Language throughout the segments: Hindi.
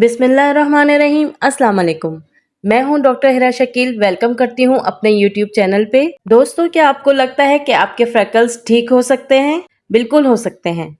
बिस्मिल्लाहिर्रहमानिर्रहीम। अस्सलाम वालेकुम। मैं हूं डॉक्टर हिरा शकील। वेलकम करती हूं अपने यूट्यूब चैनल पे। दोस्तों, क्या आपको लगता है कि आपके फ्रेकल्स ठीक हो सकते हैं? बिल्कुल हो सकते हैं,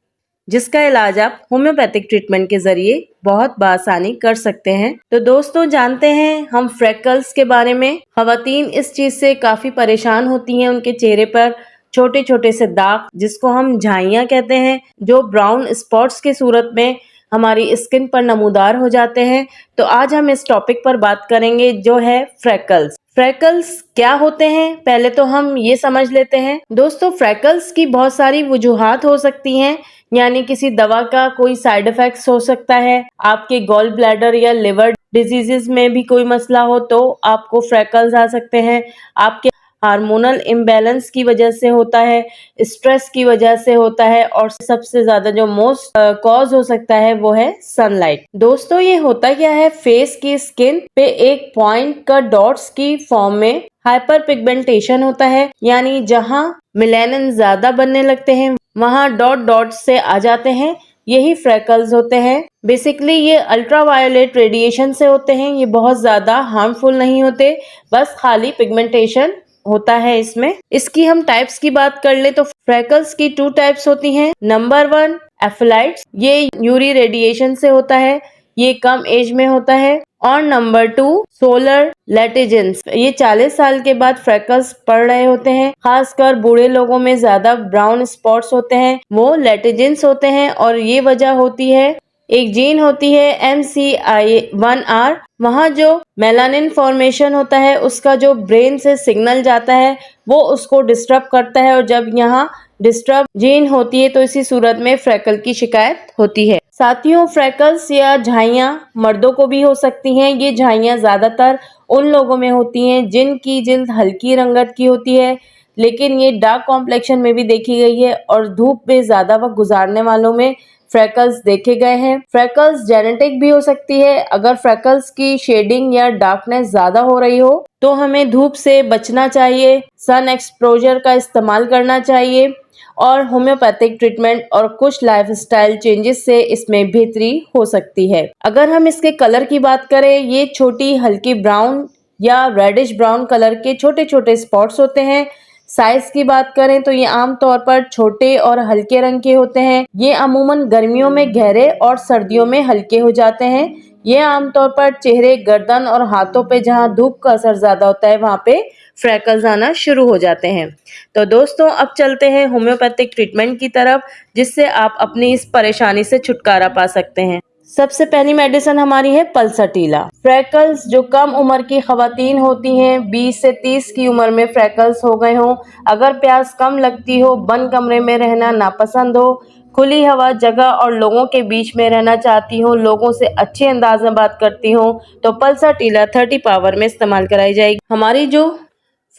जिसका इलाज आप होम्योपैथिक ट्रीटमेंट के जरिए बहुत बआसानी कर सकते हैं। तो दोस्तों, जानते हैं हम फ्रेकल्स के बारे में। खवातीन इस चीज से काफी परेशान होती हैं। उनके चेहरे पर छोटे छोटे से दाग, जिसको हम झाइयाँ कहते हैं, जो ब्राउन स्पॉट्स के सूरत में हमारी स्किन पर नमूदार हो जाते हैं। तो आज हम इस टॉपिक पर बात करेंगे, जो है फ्रेकल्स। फ्रेकल्स क्या होते हैं, पहले तो हम ये समझ लेते हैं। दोस्तों, फ्रेकल्स की बहुत सारी वजूहात हो सकती हैं, यानी किसी दवा का कोई साइड इफेक्ट्स हो सकता है। आपके गॉल ब्लैडर या लिवर डिजीजेस में भी कोई मसला हो तो आपको फ्रेकल्स आ सकते हैं। आपके हार्मोनल इम्बैलेंस की वजह से होता है, स्ट्रेस की वजह से होता है, और सबसे ज्यादा जो मोस्ट कॉज हो सकता है वो है सनलाइट। दोस्तों, ये होता क्या है, फेस की स्किन पे एक पॉइंट का डॉट्स की फॉर्म में हाइपर पिगमेंटेशन होता है, यानी जहां मेलानिन ज्यादा बनने लगते हैं वहां डॉट डॉट से आ जाते हैं। यही फ्रेकल्स होते हैं। बेसिकली ये अल्ट्रावायोलेट रेडिएशन से होते हैं। ये बहुत ज्यादा हार्मफुल नहीं होते, बस खाली पिगमेंटेशन होता है इसमें। इसकी हम टाइप्स की बात कर ले तो फ्रेकल्स की 2 टाइप्स होती हैं। नंबर 1 एफिलाइट्स, ये यूवी रेडिएशन से होता है, ये कम एज में होता है। और नंबर 2 सोलर लेटिजेंस, ये 40 साल के बाद फ्रेकल्स पड़ रहे होते हैं। खासकर बूढ़े लोगों में ज्यादा ब्राउन स्पॉट्स होते हैं, वो लेटिजेंस होते हैं। और ये वजह होती है, एक जीन होती है MCI1R, वहाँ जो मेलानिन फॉर्मेशन होता है उसका जो ब्रेन से सिग्नल जाता है वो उसको डिस्टर्ब करता है, और जब यहाँ डिस्टर्ब जीन होती है तो इसी सूरत में फ्रेकल की शिकायत होती है। साथियों, फ्रेकल्स या झाइयाँ मर्दों को भी हो सकती हैं। ये झाइयाँ ज्यादातर उन लोगों में होती हैं जिनकी जिल्द हल्की रंगत की होती है, लेकिन ये डार्क कॉम्प्लेक्शन में भी देखी गई है, और धूप में ज्यादा वक्त गुजारने वालों में फ्रेकल्स देखे गए हैं। फ्रेकल्स जेनेटिक भी हो सकती है। अगर फ्रेकल्स की शेडिंग या डार्कनेस ज्यादा हो रही हो तो हमें धूप से बचना चाहिए, सन एक्सपोजर का इस्तेमाल करना चाहिए, और होम्योपैथिक ट्रीटमेंट और कुछ लाइफस्टाइल चेंजेस से इसमें बेहतरी हो सकती है। अगर हम इसके कलर की बात करें, ये छोटी हल्की ब्राउन या रेडिश ब्राउन कलर के छोटे छोटे स्पॉट्स होते हैं। साइज की बात करें तो ये आमतौर पर छोटे और हल्के रंग के होते हैं। ये अमूमन गर्मियों में गहरे और सर्दियों में हल्के हो जाते हैं। ये आमतौर पर चेहरे, गर्दन और हाथों पे जहाँ धूप का असर ज्यादा होता है वहाँ पे फ्रेकल्स आना शुरू हो जाते हैं। तो दोस्तों, अब चलते हैं होम्योपैथिक ट्रीटमेंट की तरफ, जिससे आप अपनी इस परेशानी से छुटकारा पा सकते हैं। सबसे पहली मेडिसिन हमारी है पल्साटीला। फ्रेकल्स जो कम उम्र की खवातीन होती हैं, 20 से 30 की उम्र में फ्रेकल्स हो गए हों, अगर प्यास कम लगती हो, बंद कमरे में रहना नापसंद हो, खुली हवा जगह और लोगों के बीच में रहना चाहती हो, लोगों से अच्छे अंदाज में बात करती हो, तो पल्साटीला 30 पावर में इस्तेमाल कराई जाएगी। हमारी जो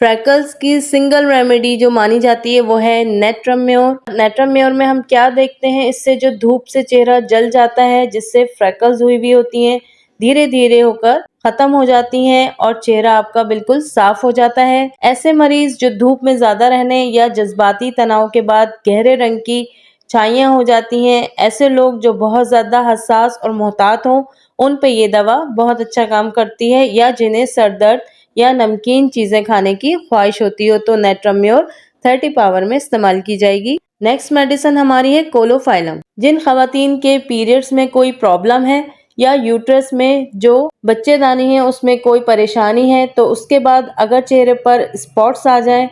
फ्रेकल्स की सिंगल रेमेडी जो मानी जाती है वो है नेट्रम्योर। नेट्रम्योर में हम क्या देखते हैं, इससे जो धूप से चेहरा जल जाता है, जिससे फ्रेकल्स हुई भी होती हैं, धीरे धीरे होकर खत्म हो जाती हैं और चेहरा आपका बिल्कुल साफ हो जाता है। ऐसे मरीज जो धूप में ज्यादा रहने या जज्बाती तनाव के बाद गहरे रंग की छाइयाँ हो जाती हैं, ऐसे लोग जो बहुत ज्यादा हसास और मोहतात हों, उन पे ये दवा बहुत अच्छा काम करती है। या जिन्हें सर दर्द या नमकीन चीजें खाने की ख्वाहिश होती हो तो नेट्रम्योर 30 पावर में इस्तेमाल की जाएगी। नेक्स्ट मेडिसिन हमारी है कोलोफाइलम। जिन खवातीन के पीरियड्स में कोई प्रॉब्लम है या यूट्रस में जो बच्चेदानी है उसमें कोई परेशानी है, तो उसके बाद अगर चेहरे पर स्पॉट्स आ जाएं,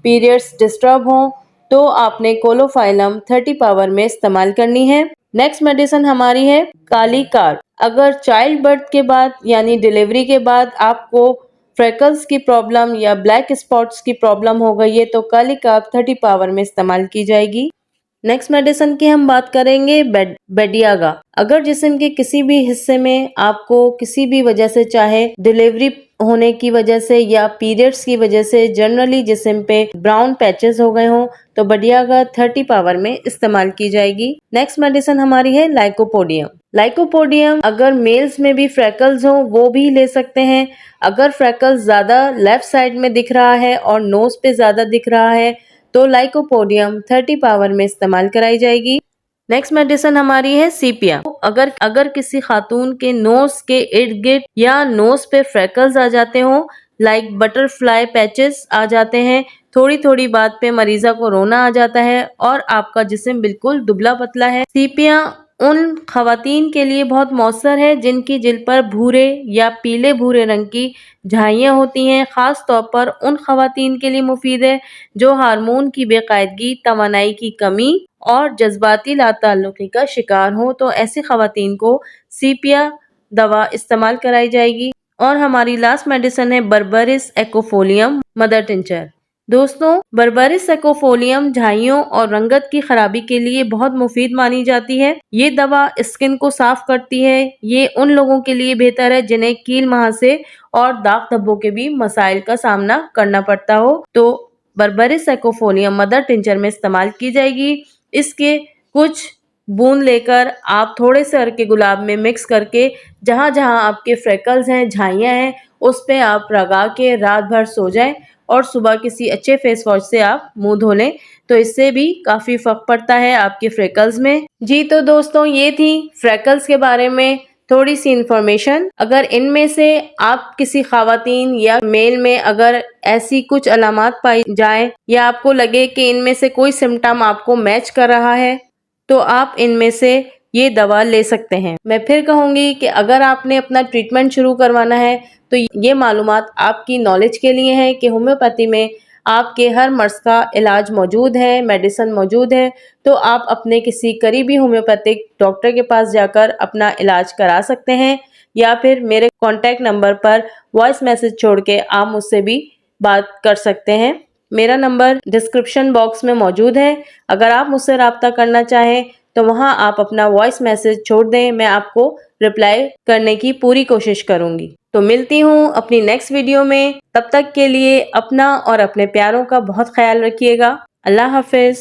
पीरियड्स डिस्टर्ब हों, तो आपने कोलोफाइलम 30 पावर में इस्तेमाल करनी है। नेक्स्ट मेडिसिन हमारी है काली कार्प। अगर चाइल्ड बर्थ के बाद यानी डिलीवरी के बाद आपको फ्रेकल्स की प्रॉब्लम या ब्लैक स्पॉट्स की प्रॉब्लम हो गई है तो काली कार्प 30 पावर में इस्तेमाल की जाएगी। नेक्स्ट मेडिसिन की हम बात करेंगे बेडियागा। अगर जिस्म के किसी भी हिस्से में आपको किसी भी वजह से, चाहे डिलीवरी होने की वजह से या पीरियड्स की वजह से, जनरली जिस्म पे ब्राउन पैचेस हो गए हों, तो बेडियागा 30 पावर में इस्तेमाल की जाएगी। नेक्स्ट मेडिसिन हमारी है लाइकोपोडियम। लाइकोपोडियम अगर मेल्स में भी फ्रेकल्स हो वो भी ले सकते हैं। अगर फ्रेकल्स ज्यादा लेफ्ट साइड में दिख रहा है और नोज पे ज्यादा दिख रहा है तो लाइकोपोडियम 30 पावर में इस्तेमाल कराई जाएगी। नेक्स्ट मेडिसिन हमारी है सीपिया। अगर अगर किसी खातून के नोज के इर्द गिर्द या नोज पे फ्रैकल्स आ जाते हों, लाइक बटरफ्लाई पैचेस आ जाते हैं, थोड़ी थोड़ी बात पे मरीजा को रोना आ जाता है और आपका जिस्म बिल्कुल दुबला पतला है। सीपियां उन खवातीन के लिए बहुत मौसर है जिनकी जिल्द पर भूरे या पीले भूरे रंग की झाइयाँ होती हैं। ख़ास तौर पर उन खवातीन के लिए मुफीद है जो हार्मोन की बेकायदगी, तवानाई की कमी और जज्बाती लाताल्लुकी का शिकार हो, तो ऐसी खवातीन को सीपिया दवा इस्तेमाल कराई जाएगी। और हमारी लास्ट मेडिसिन है बर्बरिस एक्कोफोलियम मदर टिंचर। दोस्तों, बर्बरिस एक्कोफोलियम झाइयों और रंगत की खराबी के लिए बहुत मुफीद मानी जाती है। ये दवा स्किन को साफ करती है। ये उन लोगों के लिए बेहतर है जिन्हें कील महासे और दाग धब्बों के भी मसाइल का सामना करना पड़ता हो, तो बर्बरिस एक्कोफोलियम मदर टिंचर में इस्तेमाल की जाएगी। इसके कुछ बूंद लेकर आप थोड़े से अर्के गुलाब में मिक्स करके जहाँ जहाँ आपके फ्रेकल्स हैं, झाइयाँ हैं, उस पे आप लगा के रात भर सो जाएं और सुबह किसी अच्छे फेस वॉश से आप मुंह धो लें, तो इससे भी काफ़ी फ़र्क पड़ता है आपके फ्रेकल्स में। जी तो दोस्तों, ये थी फ्रेकल्स के बारे में थोड़ी सी इन्फॉर्मेशन। अगर इनमें से आप किसी खवातीन या मेल में अगर ऐसी कुछ अलामात पाई जाए या आपको लगे कि इनमें से कोई सिम्टम आपको मैच कर रहा है, तो आप इनमें से ये दवा ले सकते हैं। मैं फिर कहूँगी कि अगर आपने अपना ट्रीटमेंट शुरू करवाना है तो ये मालूमात आपकी नॉलेज के लिए है कि होम्योपैथी में आपके हर मर्ज़ का इलाज मौजूद है, मेडिसिन मौजूद है, तो आप अपने किसी करीबी होम्योपैथिक डॉक्टर के पास जाकर अपना इलाज करा सकते हैं, या फिर मेरे कॉन्टैक्ट नंबर पर वॉइस मैसेज छोड़ के आप मुझसे भी बात कर सकते हैं। मेरा नंबर डिस्क्रिप्शन बॉक्स में मौजूद है। अगर आप मुझसे रब्ता करना चाहें तो वहाँ आप अपना वॉइस मैसेज छोड़ दें, मैं आपको रिप्लाई करने की पूरी कोशिश करूँगी। तो मिलती हूँ अपनी नेक्स्ट वीडियो में। तब तक के लिए अपना और अपने प्यारों का बहुत ख्याल रखिएगा। अल्लाह हाफिज़।